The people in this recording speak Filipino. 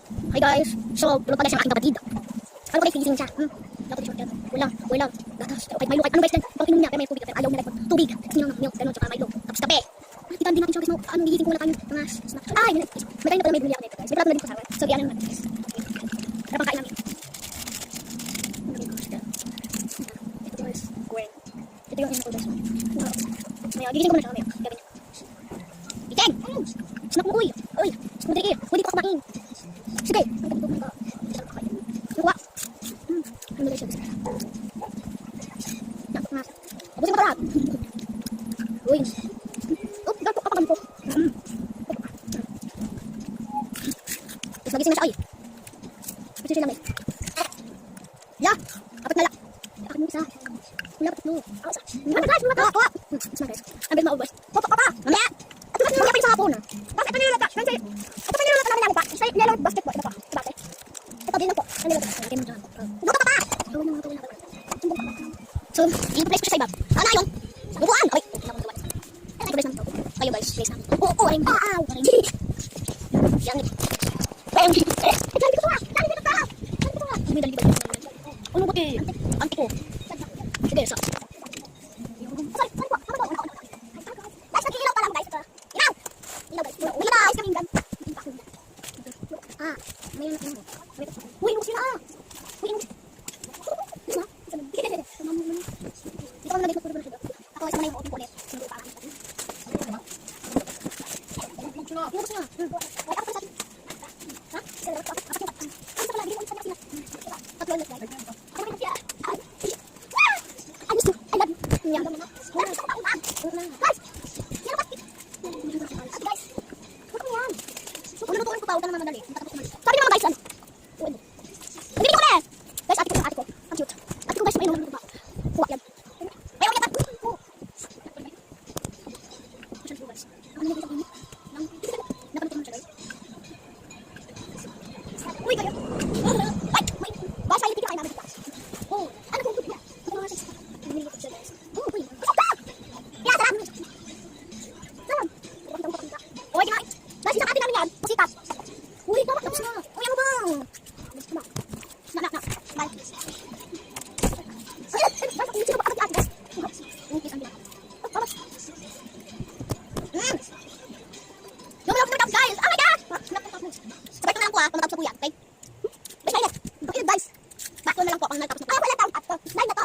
Hi guys, so tulog pala siya aking kapatid. Ano guys, gising siya. Walang gatas. Okay, Milo. Ano guys, pag pinom niya, pero may tubig. Pero ayaw niya like tubig. Tapos niya ng milk, ganun, tsaka Milo. Tapos kape. Titan din natin siya guys, no? Ano, gigising ko na tayo. Mga snack. Ay, may kain na pala may bumili ako nito guys. May pala na din ko sa akin. So, di ano naman guys. Para pang kain namin. Ito guys, square. Ito yung ko guys. Ngayon, gigising ko na siya ngayon. Gabi niya. Itan! Snack mo, uy! Uy! Skundriki! Pwede ko kumain. Sige! Nakuha! Ano guys siya guys? Abusin mo lahat. Uy. Oh, gato ka pa ko. Tapos magising na siya. Ay. Kasi siya namin. Ya. Apat na la. Akin mo isa. Wala pa tatlo. Mga guys, mga tawa. Mas guys. Ang bilis maubos. Papa, papa. Mamaya. At ito mamaya pa sa hapon. Bakit ito nilata? Kasi ito pa nilata namin pa. Isa nilata basketball. Ito pa. Bakit? Ito din lang po. Ang nilata. Game mo dyan. Buka pa. So, yung place ko sa iba. Ano yun? Bukuan! Okay. Kayo guys, place na. Oo, ring. Ow! Yang. Bang! Dali ko pa! Dali ko pa! Dali ko pa! Ano ba ito? Anti ko. Sige, so. Sorry, sorry po. Guys, nag-iilaw pa lang guys. Ilaw! Ilaw guys. Uwi na! Ice cream gun. Ah, may ano. Uy, inuwi na! Uy, inuwi. Dito kami naging magpapagod. Ako isang na yung open ko ulit. Hindi pa kami. Yung gusto niya. Ay, ako sa atin. Ha? Ano sa pala? Bigyan ko ulit sa sila. Tatlo ulit guys. Ako rin siya. I miss you. I love you. Yan. Guys! Yan ako. Ate guys. Huwag mo yan. Kung nalutuin ko pa, huwag ka naman madali. Sabi naman guys, ano? Hindi ko na. Guys, ate ko. Ang cute. Ate ko guys, may naman ba? Kuha yan. Ayaw niya pa. Uy, kayo. Ay, may. Basta yung tika kayo namin. Oh, ano kung niya? Ito mga sis. Hindi ko siya guys. Oh, uy. Kaya sarap. Sarap. Uy, kinain. Guys, sinakati namin yan. Pasikat. Uy, tapos na. Uy, ano ba? Na. Bye. Guys, back na lang po ang natapos na. Ay, wala tao. 9 na